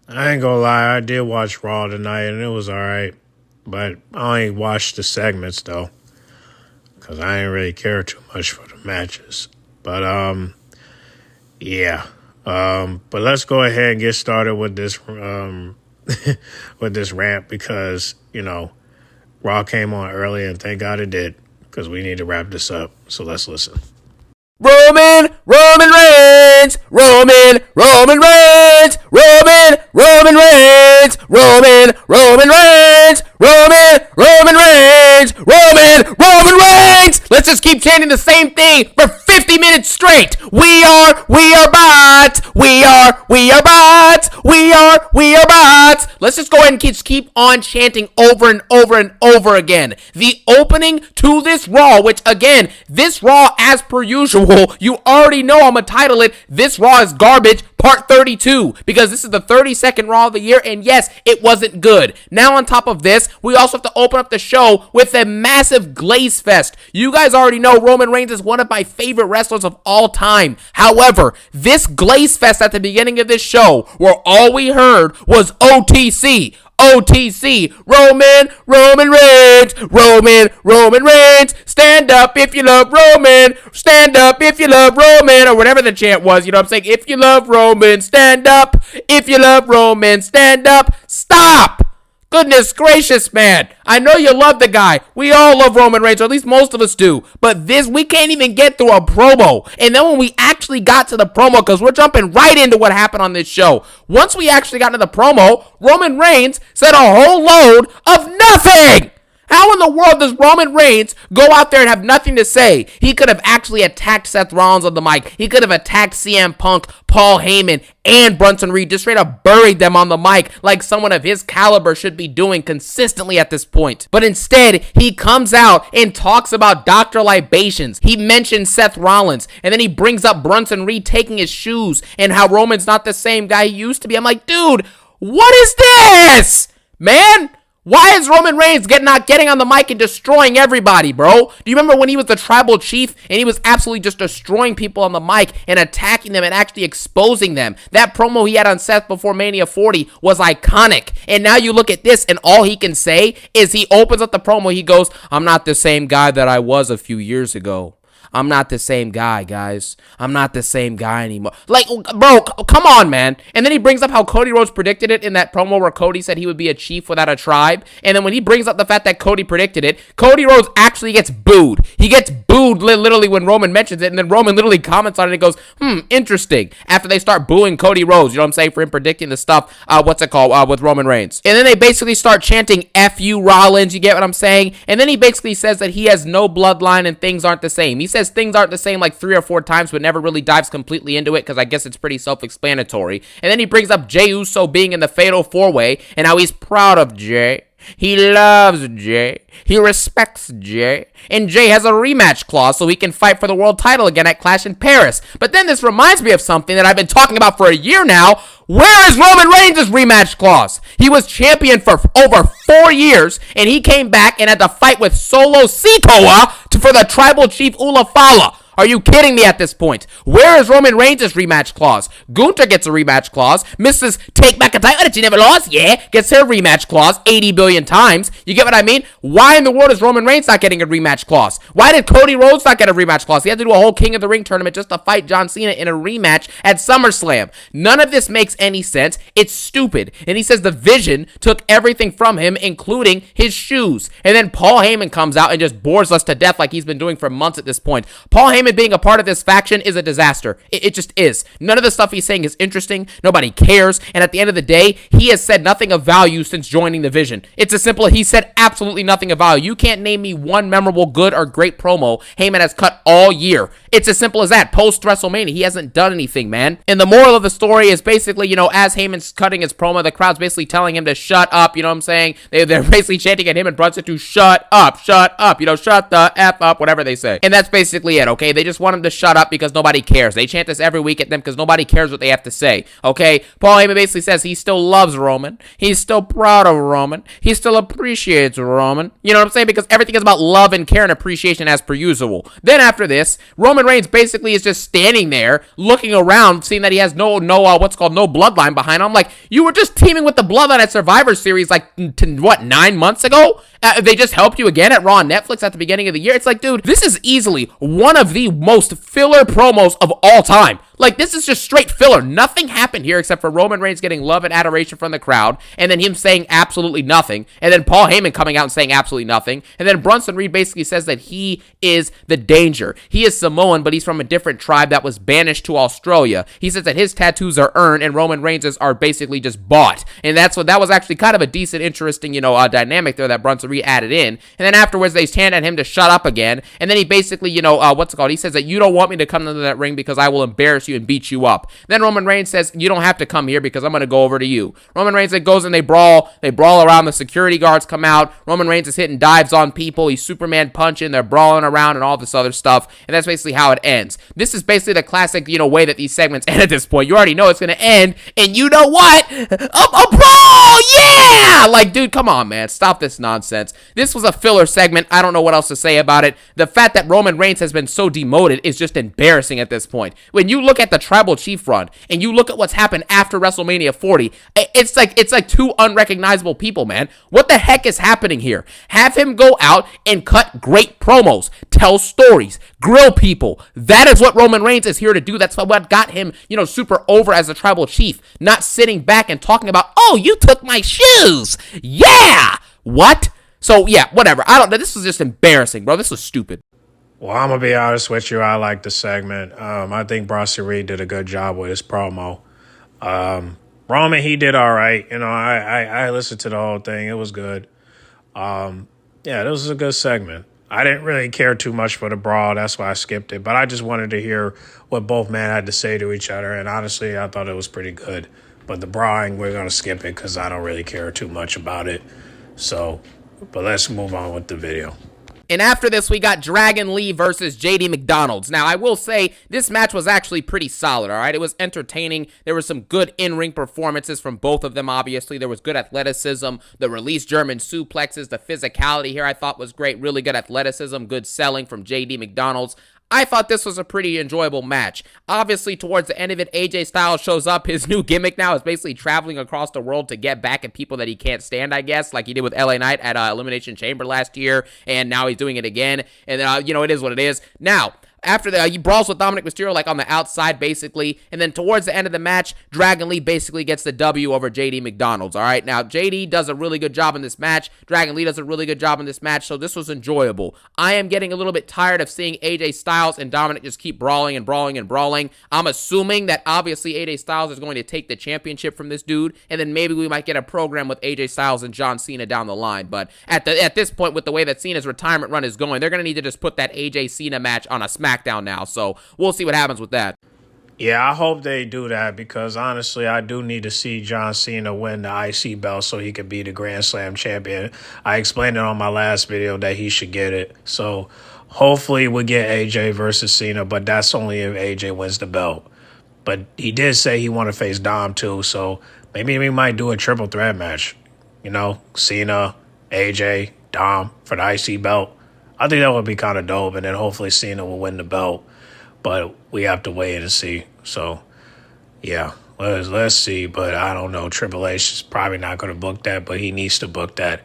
I ain't gonna lie, I did watch Raw tonight and it was alright. But I only watched the segments though. Cause I ain't really care too much for the matches. But yeah. But let's go ahead and get started with this with this rant because, Raw came on early and thank God it did. Because we need to wrap this up. So let's listen. Roman Reigns, Roman Reigns, Roman Reigns, Roman Reigns, Roman Reigns, Roman Reigns. Let's just keep chanting the same thing for 50 minutes straight. We are bots. We are bots. We are bots. Let's just go ahead and keep on chanting over and over and over again. The opening to this Raw, which again, this Raw as per usual, you already know I'm gonna title it, This Raw is Garbage, Part 32, because this is the 32nd Raw of the year, and yes, it wasn't good. Now on top of this, we also have to open up the show with a massive glaze fest. You guys already know Roman Reigns is one of my favorite wrestlers of all time. However, this glaze fest at the beginning of this show, where all we heard was OTC, Roman Reigns, stand up if you love Roman, stand up if you love Roman, or whatever the chant was, you know what I'm saying? If you love Roman, stand up. If you love Roman, stand up. Stop! Goodness gracious, man. I know you love the guy. We all love Roman Reigns, or at least most of us do. But this, we can't even get through a promo. And then when we actually got to the promo, because we're jumping right into what happened on this show. Once we actually got into the promo, Roman Reigns said a whole load of nothing. How in the world does Roman Reigns go out there and have nothing to say? He could have actually attacked Seth Rollins on the mic. He could have attacked CM Punk, Paul Heyman, and Bronson Reed. Just straight up buried them on the mic like someone of his caliber should be doing consistently at this point. But instead, he comes out and talks about Dr. Libations. He mentions Seth Rollins. And then he brings up Bronson Reed taking his shoes and how Roman's not the same guy he used to be. I'm like, dude, what is this? Man? Why is Roman Reigns not getting on the mic and destroying everybody, bro? Do you remember when he was the tribal chief and he was absolutely just destroying people on the mic and attacking them and actually exposing them? That promo he had on Seth before Mania 40 was iconic. And now you look at this and all he can say is he opens up the promo, he goes, I'm not the same guy that I was a few years ago. I'm not the same guy, guys. I'm not the same guy anymore. Like, bro, come on, man. And then he brings up how Cody Rhodes predicted it in that promo where Cody said he would be a chief without a tribe. And then when he brings up the fact that Cody predicted it, Cody Rhodes actually gets booed. He gets booed literally when Roman mentions it. And then Roman literally comments on it and goes, interesting. After they start booing Cody Rhodes, you know what I'm saying, for him predicting the stuff, with Roman Reigns. And then they basically start chanting, F you, Rollins. You get what I'm saying? And then he basically says that he has no bloodline and things aren't the same. He says things aren't the same like 3 or 4 times, but never really dives completely into it because I guess it's pretty self-explanatory. And then he brings up Jey Uso being in the Fatal 4-Way and how he's proud of Jey. He loves Jey. He respects Jey. And Jey has a rematch clause so he can fight for the world title again at Clash in Paris. But then this reminds me of something that I've been talking about for a year now. Where is Roman Reigns' rematch clause? He was champion for over 4 years, and he came back and had to fight with Solo Sikoa for the tribal chief Ulafala. Are you kidding me at this point? Where is Roman Reigns' rematch clause? Gunther gets a rematch clause. Mrs. Take Back a Title that you never lost, gets her rematch clause 80 billion times. You get what I mean? Why in the world is Roman Reigns not getting a rematch clause? Why did Cody Rhodes not get a rematch clause? He had to do a whole King of the Ring tournament just to fight John Cena in a rematch at SummerSlam. None of this makes any sense. It's stupid. And he says the Vision took everything from him, including his shoes. And then Paul Heyman comes out and just bores us to death like he's been doing for months at this point. Paul Heyman being a part of this faction is a disaster. It just is. None of the stuff he's saying is interesting. Nobody cares. And at the end of the day, he has said nothing of value since joining the Vision. It's as simple as he said absolutely nothing of value. You can't name me one memorable, good, or great promo Heyman has cut all year. It's as simple as that. Post-WrestleMania, he hasn't done anything, man. And the moral of the story is basically, as Heyman's cutting his promo, the crowd's basically telling him to shut up, you know what I'm saying? They're basically chanting at him and Brunson to shut up, shut the F up, whatever they say. And that's basically it, okay? They just want him to shut up because nobody cares. They chant this every week at them because nobody cares what they have to say, okay? Paul Heyman basically says he still loves Roman. He's still proud of Roman. He still appreciates Roman. You know what I'm saying? Because everything is about love and care and appreciation as per usual. Then after this, Roman Reigns basically is just standing there looking around, seeing that he has no bloodline behind him. Like, you were just teaming with the bloodline at Survivor Series like, 9 months ago? They just helped you again at Raw and Netflix at the beginning of the year. It's like, dude, this is easily one of the most filler promos of all time. Like, this is just straight filler. Nothing happened here except for Roman Reigns getting love and adoration from the crowd, and then him saying absolutely nothing, and then Paul Heyman coming out and saying absolutely nothing, and then Bronson Reed basically says that he is the danger. He is Samoan, but he's from a different tribe that was banished to Australia. He says that his tattoos are earned, and Roman Reigns' are basically just bought, and that was actually kind of a decent, interesting, dynamic there that Bronson Reed added in, and then afterwards they stand at him to shut up again, and then he basically, he says that you don't want me to come into that ring because I will embarrass you and beat you up. Then Roman Reigns says, you don't have to come here because I'm going to go over to you. Roman Reigns then goes and they brawl around, the security guards come out, Roman Reigns is hitting dives on people, he's Superman punching, they're brawling around and all this other stuff, and that's basically how it ends. This is basically the classic, way that these segments end at this point. You already know it's going to end, and you know what? A brawl! Yeah! Like, dude, come on, man. Stop this nonsense. This was a filler segment. I don't know what else to say about it. The fact that Roman Reigns has been so demoted is just embarrassing at this point. When you look at the Tribal Chief run, and you look at what's happened after WrestleMania 40, it's like two unrecognizable people, man. What the heck is happening here? Have him go out and cut great promos, tell stories, grill people. That is what Roman Reigns is here to do. That's what got him, super over as a Tribal Chief. Not sitting back and talking about, oh, you took my shoes. Yeah! What? So, yeah, whatever. This was just embarrassing, bro. This was stupid. Well, I'm going to be honest with you. I like the segment. I think Bronson Reed did a good job with his promo. Roman, he did all right. I listened to the whole thing. It was good. Yeah, this was a good segment. I didn't really care too much for the brawl. That's why I skipped it. But I just wanted to hear what both men had to say to each other. And honestly, I thought it was pretty good. But the brawling, we're going to skip it because I don't really care too much about it. So, but let's move on with the video. And after this, we got Dragon Lee versus JD McDonald's. Now, I will say, this match was actually pretty solid, all right? It was entertaining. There were some good in-ring performances from both of them, obviously. There was good athleticism, the released German suplexes, the physicality here I thought was great. Really good athleticism, good selling from JD McDonald's. I thought this was a pretty enjoyable match. Obviously, towards the end of it, AJ Styles shows up. His new gimmick now is basically traveling across the world to get back at people that he can't stand, I guess, like he did with LA Knight at Elimination Chamber last year, and now he's doing it again. And, it is what it is. Now, after that, he brawls with Dominic Mysterio, like on the outside, basically. And then towards the end of the match, Dragon Lee basically gets the W over JD McDonald's. All right, now JD does a really good job in this match. Dragon Lee does a really good job in this match. So this was enjoyable. I am getting a little bit tired of seeing AJ Styles and Dominic just keep brawling and brawling and brawling. I'm assuming that obviously AJ Styles is going to take the championship from this dude, and then maybe we might get a program with AJ Styles and John Cena down the line. But at this point, with the way that Cena's retirement run is going, they're going to need to just put that AJ Cena match on a SmackDown now, so we'll see what happens with that. Yeah, I hope they do that because honestly, I do need to see John Cena win the IC belt so he could be the Grand Slam champion. I explained it on my last video that he should get it. So hopefully we'll get AJ versus Cena, but that's only if AJ wins the belt. But he did say he want to face Dom too, so maybe we might do a triple threat match. Cena, AJ, Dom for the IC belt. I think that would be kind of dope, and then hopefully Cena will win the belt. But we have to wait and see. So, yeah, let's see. But I don't know. Triple H is probably not going to book that, but he needs to book that,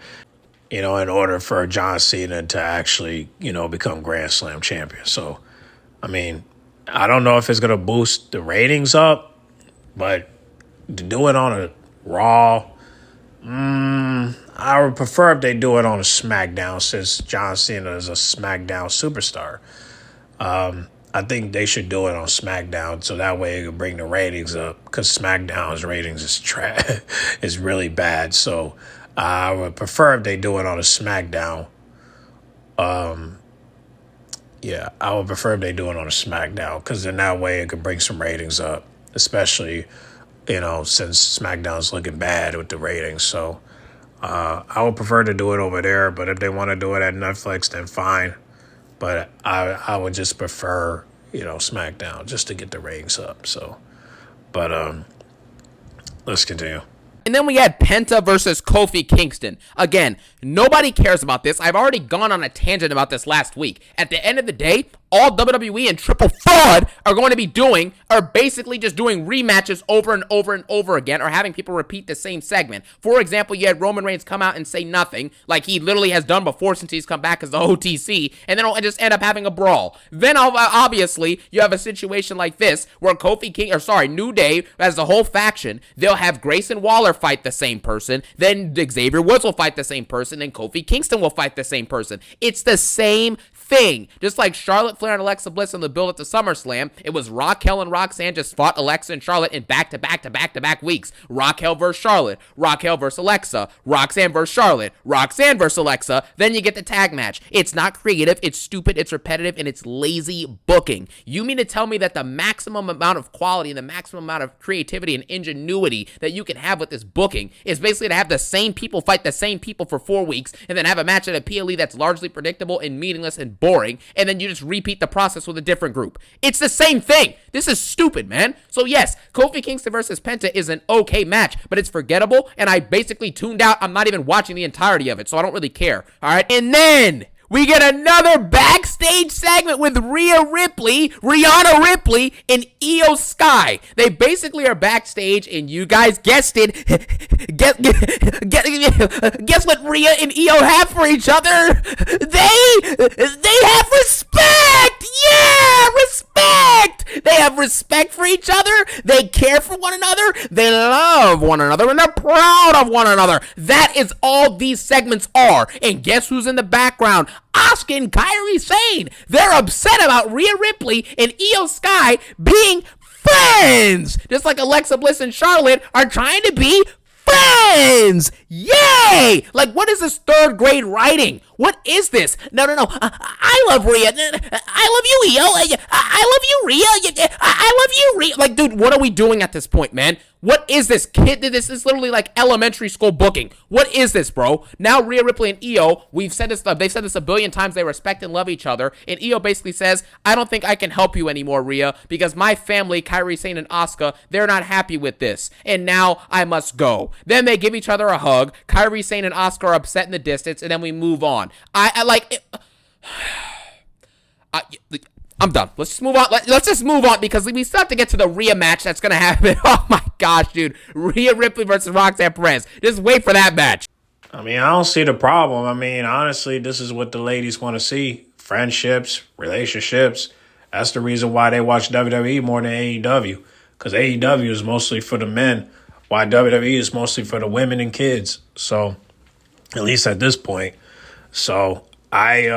in order for John Cena to actually, become Grand Slam champion. So, I mean, I don't know if it's going to boost the ratings up, but to do it on a Raw, I would prefer if they do it on a SmackDown since John Cena is a SmackDown superstar. I think they should do it on SmackDown so that way it can bring the ratings up because SmackDown's ratings is really bad. So I would prefer if they do it on a SmackDown. Yeah, I would prefer if they do it on a SmackDown because then that way it could bring some ratings up, especially, since SmackDown's looking bad with the ratings. So I would prefer to do it over there, but if they want to do it at Netflix, then fine. But I would just prefer, SmackDown just to get the ratings up. So, but let's continue. And then we had Penta versus Kofi Kingston. Again, nobody cares about this. I've already gone on a tangent about this last week. At the end of the day, all WWE and Triple Fraud are going to be doing are basically just doing rematches over and over and over again, or having people repeat the same segment. For example, you had Roman Reigns come out and say nothing, like he literally has done before since he's come back as the OTC, and then it'll just end up having a brawl. Then obviously you have a situation like this where New Day as the whole faction, they'll have Grayson Waller fight the same person, then Xavier Woods will fight the same person, then Kofi Kingston will fight the same person. It's the same thing. Just like Charlotte Flair and Alexa Bliss in the build up to SummerSlam, it was Raquel and Roxanne just fought Alexa and Charlotte in back-to-back weeks. Raquel versus Charlotte, Raquel versus Alexa, Roxanne versus Charlotte, Roxanne versus Alexa, then you get the tag match. It's not creative, it's stupid, it's repetitive, and it's lazy booking. You mean to tell me that the maximum amount of quality and the maximum amount of creativity and ingenuity that you can have with this booking is basically to have the same people fight the same people for 4 weeks and then have a match at a PLE that's largely predictable and meaningless and boring, and then you just repeat the process with a different group. It's the same thing. This is stupid, man. So yes, Kofi Kingston versus Penta is an okay match, but it's forgettable, and I basically tuned out. I'm not even watching the entirety of it, so I don't really care. All right, and then we get another backstage segment with Rihanna Ripley, and Io Sky. They basically are backstage, and you guys guessed it. Guess what Rhea and Io have for each other? They have respect. Yeah, respect. They have respect for each other. They care for one another. They love one another, and they're proud of one another. That is all these segments are. And guess who's in the background? Asuka and Kairi Sane. They're upset about Rhea Ripley and Io Sky being friends. Just like Alexa Bliss and Charlotte are trying to be friends. Yay! Like, what is this third grade writing? What is this? No. I love Rhea. I love you, Io. I love you, Rhea. I love you, Rhea. Like, dude, what are we doing at this point, man? What is this, kid? This is literally like elementary school booking. What is this, bro? Now Rhea Ripley and Io, they've said this a billion times, they respect and love each other, and Io basically says, I don't think I can help you anymore, Rhea, because my family, Kairi Sane and Asuka, they're not happy with this, and now I must go. Then they give each other a hug, Kairi Sane and Asuka are upset in the distance, and then we move on. I'm done. Let's just move on. Let's just move on because we still have to get to the Rhea match that's going to happen. Oh my gosh, dude. Rhea Ripley versus Roxanne Perez. Just wait for that match. I mean, I don't see the problem. I mean, honestly, this is what the ladies want to see. Friendships, relationships. That's the reason why they watch WWE more than AEW. Because AEW is mostly for the men, while WWE is mostly for the women and kids. So, at least at this point. So, hey,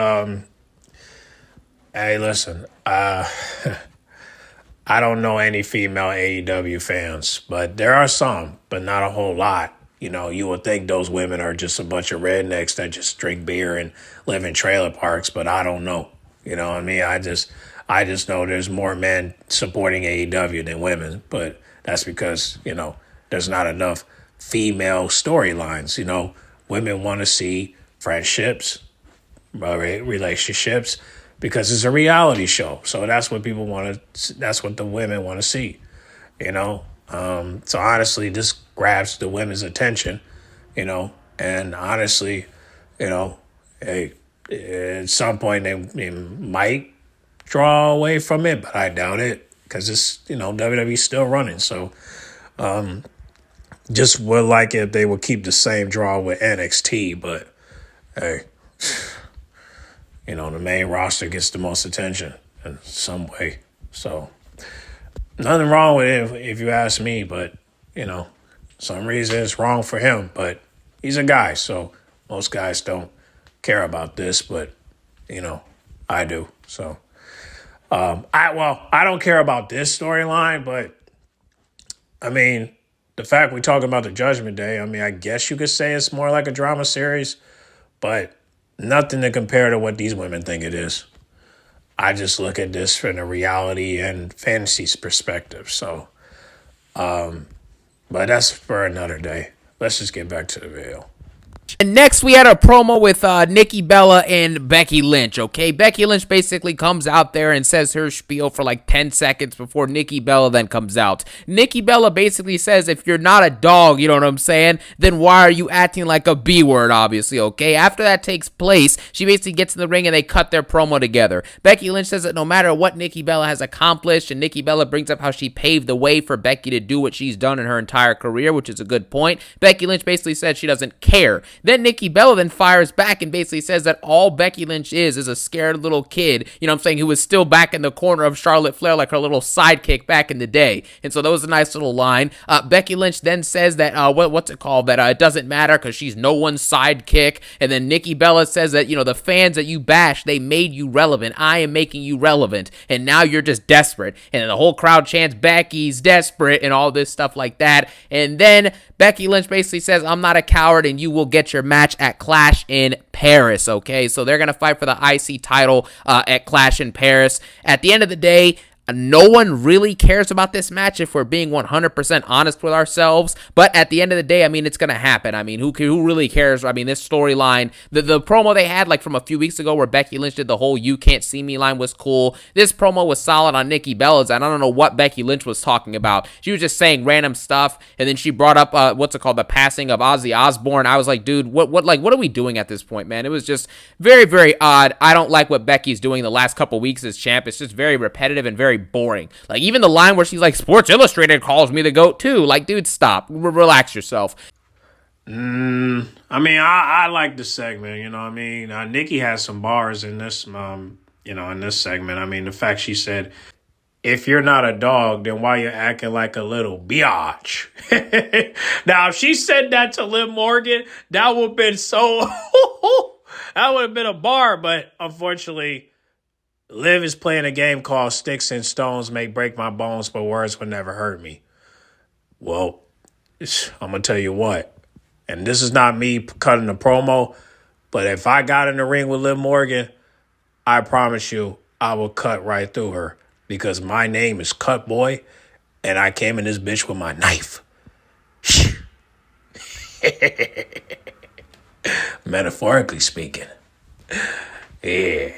listen, I don't know any female AEW fans, but there are some, but not a whole lot. You would think those women are just a bunch of rednecks that just drink beer and live in trailer parks, but I don't know. You know what I mean? I just know there's more men supporting AEW than women, but that's because, there's not enough female storylines. Women want to see friendships, relationships, because it's a reality show. So that's what people that's what the women want to see, So honestly, this grabs the women's attention, and honestly, hey, at some point they might draw away from it, but I doubt it because it's, WWE's still running. So just would like if they would keep the same draw with NXT, but hey, the main roster gets the most attention in some way. So nothing wrong with it if you ask me, but, some reason it's wrong for him. But he's a guy, so most guys don't care about this, but, I do. So I don't care about this storyline, but, I mean, the fact we're talking about the Judgment Day, I mean, I guess you could say it's more like a drama series, but nothing to compare to what these women think it is. I just look at this from a reality and fantasy perspective. So, but that's for another day. Let's just get back to the video. And next, we had a promo with Nikki Bella and Becky Lynch, okay? Becky Lynch basically comes out there and says her spiel for like 10 seconds before Nikki Bella then comes out. Nikki Bella basically says, if you're not a dog, you know what I'm saying, then why are you acting like a B word, obviously, okay? After that takes place, she basically gets in the ring and they cut their promo together. Becky Lynch says that no matter what Nikki Bella has accomplished, and Nikki Bella brings up how she paved the way for Becky to do what she's done in her entire career, which is a good point. Becky Lynch basically says she doesn't care. Then Nikki Bella then fires back and basically says that all Becky Lynch is a scared little kid, you know what I'm saying, who was still back in the corner of Charlotte Flair like her little sidekick back in the day. And so that was a nice little line. Becky Lynch then says that, that it doesn't matter because she's no one's sidekick. And then Nikki Bella says that, the fans that you bash, they made you relevant. I am making you relevant. And now you're just desperate. And then the whole crowd chants, Becky's desperate and all this stuff like that. And then Becky Lynch basically says, I'm not a coward and you will get your match at Clash in Paris, okay? So they're going to fight for the IC title at Clash in Paris. At the end of the day, no one really cares about this match if we're being 100% honest with ourselves. But at the end of the day, it's going to happen. Who really cares? This storyline, the promo they had like from a few weeks ago where Becky Lynch did the whole "you can't see me" line was cool. This promo was solid on Nikki Bella's, and I don't know what Becky Lynch was talking about. She was just saying random stuff, and then she brought up the passing of Ozzy Osbourne. I was like, dude, what are we doing at this point, man? It was just very, very odd. I don't like what Becky's doing the last couple weeks as champ. It's just very repetitive and very boring. Like, even the line where she's like, Sports Illustrated calls me the GOAT too. Like, dude, stop. Relax yourself. I like the segment, you know what I mean? Nikki has some bars in this, in this segment. The fact she said, if you're not a dog, then why you acting like a little biatch? Now, if she said that to Liv Morgan, that would have been so, that would have been a bar, but unfortunately, Liv is playing a game called Sticks and Stones May Break My Bones, but words will never hurt me. Well, I'm going to tell you what, and this is not me cutting a promo, but if I got in the ring with Liv Morgan, I promise you I will cut right through her because my name is Cut Boy, and I came in this bitch with my knife. Metaphorically speaking. Yeah.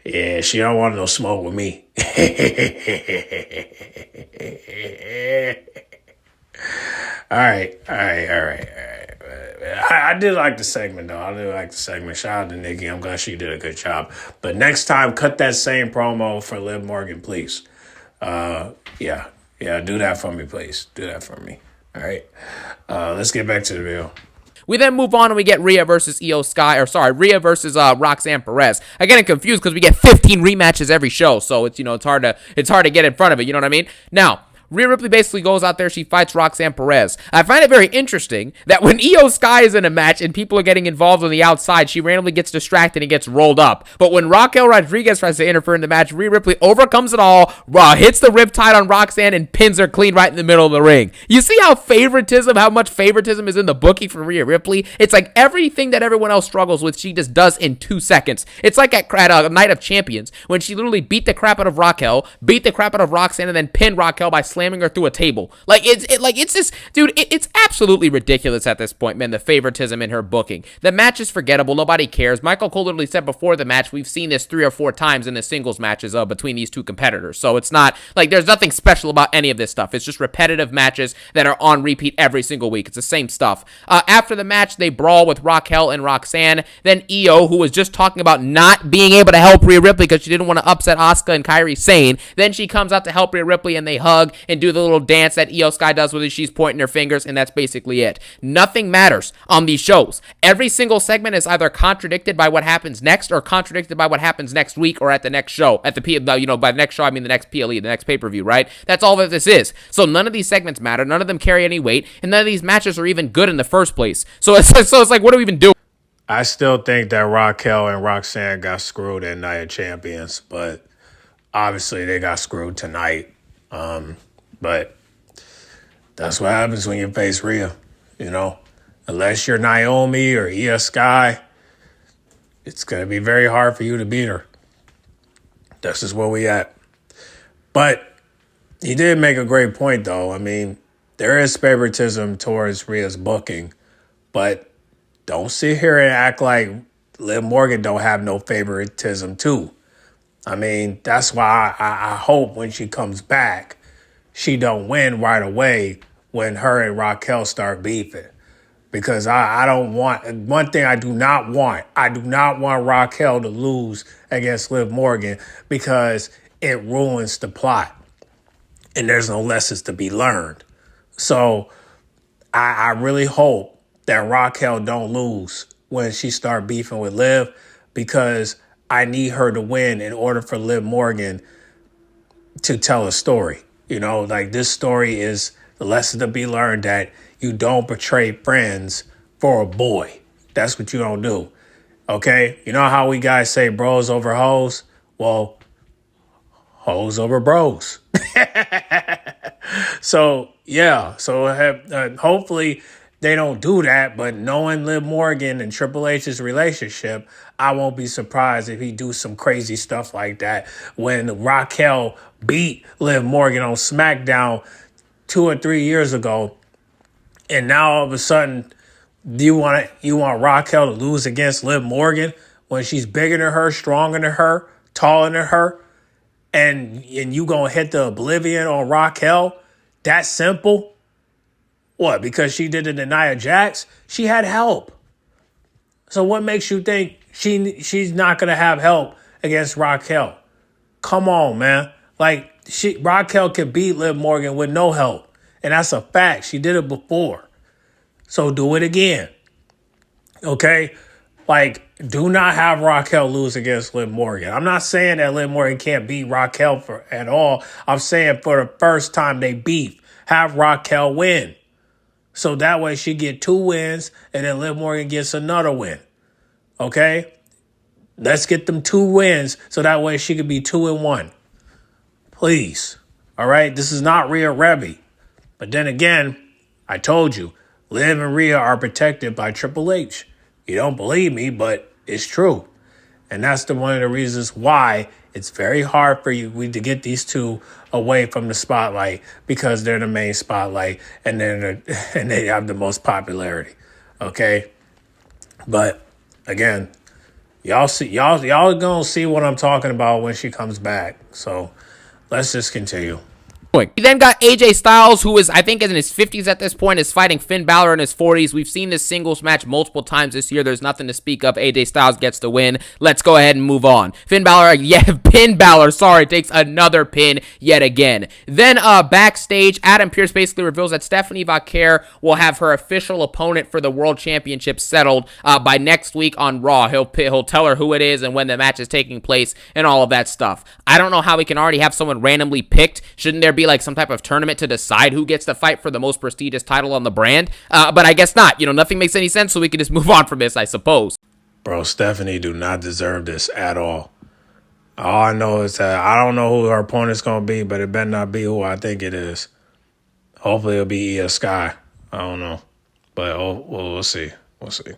Yeah, she don't want no smoke with me. All right. I did like the segment, though. I did like the segment. Shout out to Nikki. I'm glad she did a good job. But next time, cut that same promo for Liv Morgan, please. Yeah, do that for me, please. Do that for me. All right. Let's get back to the video. We then move on and we get Rhea versus Rhea versus Roxanne Perez. I get confused because we get 15 rematches every show, so it's hard to get in front of it. You know what I mean? Now, Rhea Ripley basically goes out there, she fights Roxanne Perez. I find it very interesting that when Io Sky is in a match and people are getting involved on the outside, she randomly gets distracted and gets rolled up. But when Raquel Rodriguez tries to interfere in the match, Rhea Ripley overcomes it all, hits the riptide on Roxanne, and pins her clean right in the middle of the ring. You see how much favoritism is in the booking for Rhea Ripley? It's like everything that everyone else struggles with, she just does in 2 seconds. It's like at Night of Champions, when she literally beat the crap out of Raquel, beat the crap out of Roxanne, and then pinned Raquel by slamming her through a table. It's absolutely ridiculous at this point, man, the favoritism in her booking. The match is forgettable. Nobody cares. Michael Cole literally said before the match, we've seen this 3 or 4 times in the singles matches between these two competitors. So it's not like there's nothing special about any of this stuff. It's just repetitive matches that are on repeat every single week. It's the same stuff. After the match, they brawl with Raquel and Roxanne. Then Io, who was just talking about not being able to help Rhea Ripley because she didn't want to upset Asuka and Kairi Sane. Then she comes out to help Rhea Ripley and they hug and do the little dance that Io Sky does with her. She's pointing her fingers, and that's basically it. Nothing matters on these shows. Every single segment is either contradicted by what happens next or contradicted by what happens next week or at the next show. By the next show, I mean the next PLE, the next pay-per-view, right? That's all that this is. So none of these segments matter. None of them carry any weight, and none of these matches are even good in the first place. So it's like, what do we even do? I still think that Raquel and Roxanne got screwed in Night of Champions, but obviously they got screwed tonight. But that's what happens when you face Rhea, Unless you're Naomi or Io Sky, it's going to be very hard for you to beat her. This is where we at. But he did make a great point, though. I mean, there is favoritism towards Rhea's booking, but don't sit here and act like Liv Morgan don't have no favoritism, too. I mean, that's why I hope when she comes back, she don't win right away when her and Raquel start beefing. Because I don't want, one thing I do not want Raquel to lose against Liv Morgan because it ruins the plot and there's no lessons to be learned. So I really hope that Raquel don't lose when she start beefing with Liv because I need her to win in order for Liv Morgan to tell a story. You know, like this story is the lesson to be learned that you don't betray friends for a boy. That's what you don't do. Okay? You know how we guys say bros over hoes? Well, hoes over bros. So, yeah. So hopefully they don't do that. But knowing Liv Morgan and Triple H's relationship, I won't be surprised if he do some crazy stuff like that. When Raquel beat Liv Morgan on SmackDown 2 or 3 years ago, and now all of a sudden you want Raquel to lose against Liv Morgan when she's bigger than her, stronger than her, taller than her, and you gonna hit the oblivion on Raquel? That simple? What? Because she did it to Nia Jax? She had help. So what makes you think she's not gonna have help against Raquel? Come on, man. Like Raquel could beat Liv Morgan with no help. And that's a fact. She did it before. So do it again. Okay? Like, do not have Raquel lose against Liv Morgan. I'm not saying that Liv Morgan can't beat Raquel at all. I'm saying for the first time they beef, have Raquel win. So that way she get 2 wins and then Liv Morgan gets another win. Okay? Let's get them 2 wins so that way she could be 2-1. Please. All right? This is not Rhea Rebby. But then again, I told you, Liv and Rhea are protected by Triple H. You don't believe me, but it's true. And that's one of the reasons why it's very hard for you to get these two away from the spotlight because they're the main spotlight and they have the most popularity. Okay? But again, y'all gonna see what I'm talking about when she comes back. So let's just continue. We then got AJ Styles, who is, I think, in his 50s at this point, is fighting Finn Balor in his 40s. We've seen this singles match multiple times this year. There's nothing to speak of. AJ Styles gets the win. Let's go ahead and move on. Finn Balor takes another pin yet again. Then backstage, Adam Pearce basically reveals that Stephanie Vaquer will have her official opponent for the World Championship settled by next week on Raw. He'll tell her who it is and when the match is taking place and all of that stuff. I don't know how we can already have someone randomly picked. Shouldn't there be like some type of tournament to decide who gets to fight for the most prestigious title on the brand? But I guess not. Nothing makes any sense, so we can just move on from this, I suppose. Bro, Stephanie do not deserve this at all. All I know is that I don't know who her opponent's going to be, but it better not be who I think it is. Hopefully it'll be Io Sky. I don't know. But we'll see. We'll see.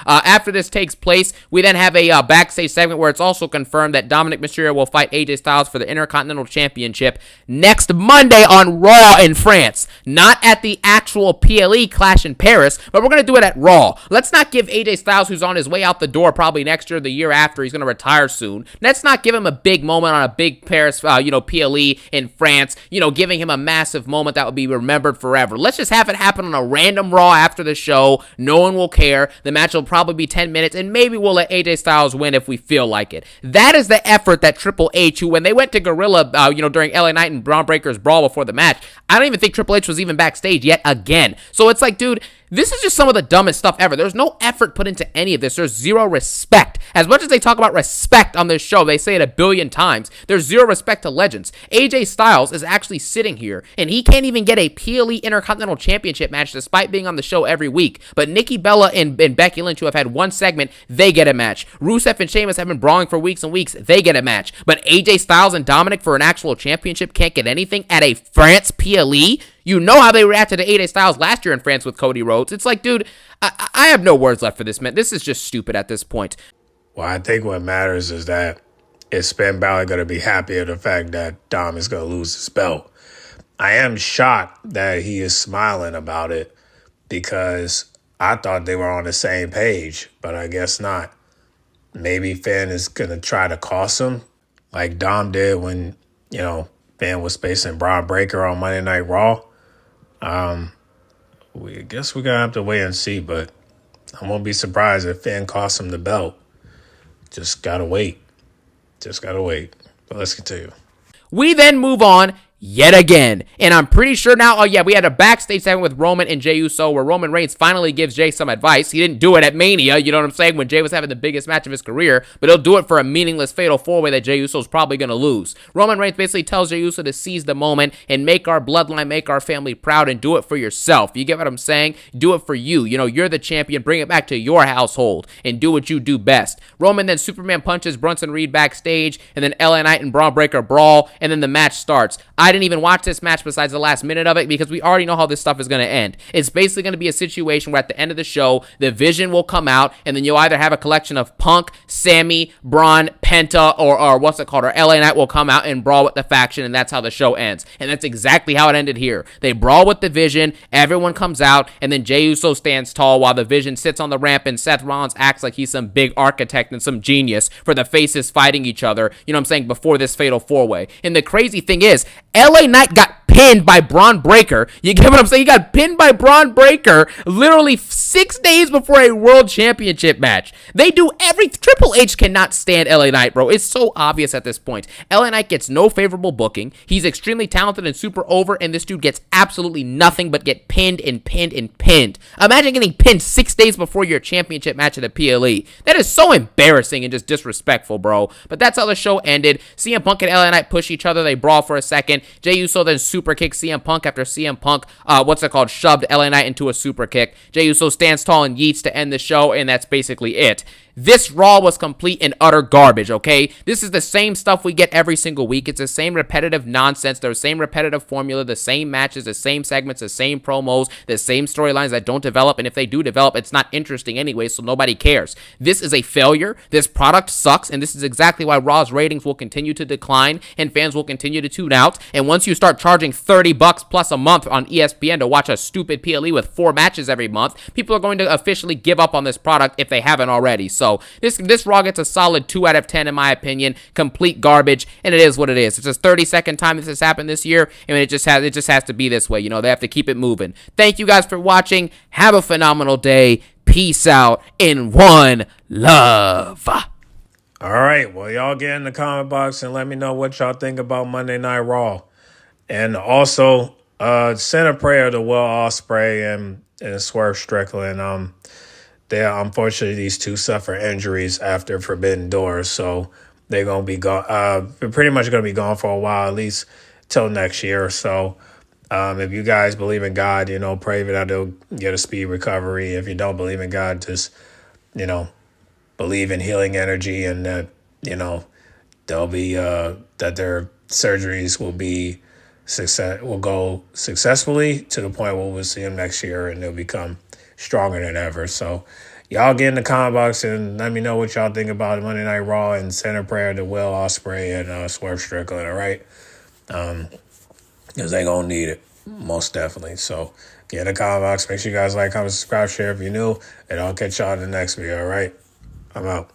After this takes place, we then have a backstage segment where it's also confirmed that Dominic Mysterio will fight AJ Styles for the Intercontinental Championship next Monday on Raw in France. Not at the actual PLE Clash in Paris, but we're going to do it at Raw. Let's not give AJ Styles, who's on his way out the door probably next year or the year after, he's going to retire soon. Let's not give him a big moment on a big Paris, PLE in France, giving him a massive moment that will be remembered forever. Let's just have it happen on a random Raw after the show. No one will care. The match will probably be 10 minutes, and maybe we'll let AJ Styles win if we feel like it. That is the effort that Triple H, who when they went to Gorilla, during LA Knight and Braun Breaker's Brawl before the match, I don't even think Triple H was even backstage yet again. So it's like, dude, this is just some of the dumbest stuff ever. There's no effort put into any of this. There's zero respect. As much as they talk about respect on this show, they say it a billion times, there's zero respect to legends. AJ Styles is actually sitting here, and he can't even get a PLE Intercontinental Championship match despite being on the show every week. But Nikki Bella and Becky Lynch, who have had one segment, they get a match. Rusev and Sheamus have been brawling for weeks and weeks, they get a match. But AJ Styles and Dominic for an actual championship can't get anything at a France PLE? You know how they reacted to AJ Styles last year in France with Cody Rhodes. It's like, dude, I have no words left for this, man. This is just stupid at this point. Well, I think what matters is that is Finn Balor going to be happy at the fact that Dom is going to lose his belt. I am shocked that he is smiling about it because I thought they were on the same page, but I guess not. Maybe Finn is going to try to cost him like Dom did when, Finn was facing Braun Breaker on Monday Night Raw. We guess we're going to have to wait and see, but I won't be surprised if Finn costs him the belt. Just got to wait. But let's continue. We then move on yet again. And I'm pretty sure now, we had a backstage segment with Roman and Jey Uso where Roman Reigns finally gives Jey some advice. He didn't do it at Mania, you know what I'm saying, when Jey was having the biggest match of his career, but he'll do it for a meaningless fatal four-way that Jey Uso's probably going to lose. Roman Reigns basically tells Jey Uso to seize the moment and make our bloodline, make our family proud, and do it for yourself. You get what I'm saying? Do it for you. You're the champion. Bring it back to your household and do what you do best. Roman then Superman punches Bronson Reed backstage, and then LA Knight and Braun Breaker brawl, and then the match starts. I didn't even watch this match besides the last minute of it because we already know how this stuff is going to end. It's basically going to be a situation where at the end of the show, the Vision will come out, and then you'll either have a collection of Punk, Sammy, Braun, Penta, or what's it called, or LA Knight will come out and brawl with the faction, and that's how the show ends. And that's exactly how it ended here. They brawl with the Vision, everyone comes out, and then Jey Uso stands tall while the Vision sits on the ramp, and Seth Rollins acts like he's some big architect and some genius for the faces fighting each other, before this fatal four-way. And the crazy thing is, LA Knight got pinned by Braun Breaker. You get what I'm saying? He got pinned by Braun Breaker literally 6 days before a world championship match. They do Triple H cannot stand LA Knight, bro. It's so obvious at this point. LA Knight gets no favorable booking. He's extremely talented and super over, and this dude gets absolutely nothing but get pinned and pinned and pinned. Imagine getting pinned 6 days before your championship match at the PLE. That is so embarrassing and just disrespectful, bro. But that's how the show ended. CM Punk and LA Knight push each other. They brawl for a second. Jey Uso then super kicks CM Punk after CM Punk, shoved LA Knight into a super kick. Jey Uso stands tall and yeets to end the show, and that's basically it. This Raw was complete and utter garbage, okay? This is the same stuff we get every single week. It's the same repetitive nonsense, the same repetitive formula, the same matches, the same segments, the same promos, the same storylines that don't develop, and if they do develop, it's not interesting anyway, so nobody cares. This is a failure. This product sucks, and this is exactly why Raw's ratings will continue to decline, and fans will continue to tune out, and once you start charging $30 plus a month on ESPN to watch a stupid PLE with 4 matches every month, people are going to officially give up on this product if they haven't already. So this Raw gets a solid 2 out of 10 in my opinion. Complete garbage, and it is what it is. It's the 32nd time this has happened this year, and it just has to be this way. They have to keep it moving. Thank you guys for watching. Have a phenomenal day. Peace out and one love. All right, well, y'all get in the comment box and let me know what y'all think about Monday Night Raw. And also, send a prayer to Will Ospreay and Swerve Strickland. Unfortunately, these two suffer injuries after Forbidden Doors, so they're going to be gone. They're pretty much going to be gone for a while, at least till next year or so. If you guys believe in God, pray that they'll get a speedy recovery. If you don't believe in God, just, believe in healing energy and that, they'll be, that their surgeries will go successfully to the point where we'll see them next year and they'll become stronger than ever. So y'all get in the comment box and let me know what y'all think about Monday Night Raw, and send a prayer to Will Ospreay and Swerve Strickland, all right? Because they gonna need it, most definitely. So get in the comment box. Make sure you guys like, comment, subscribe, share if you're new, and I'll catch y'all in the next video, all right? I'm out.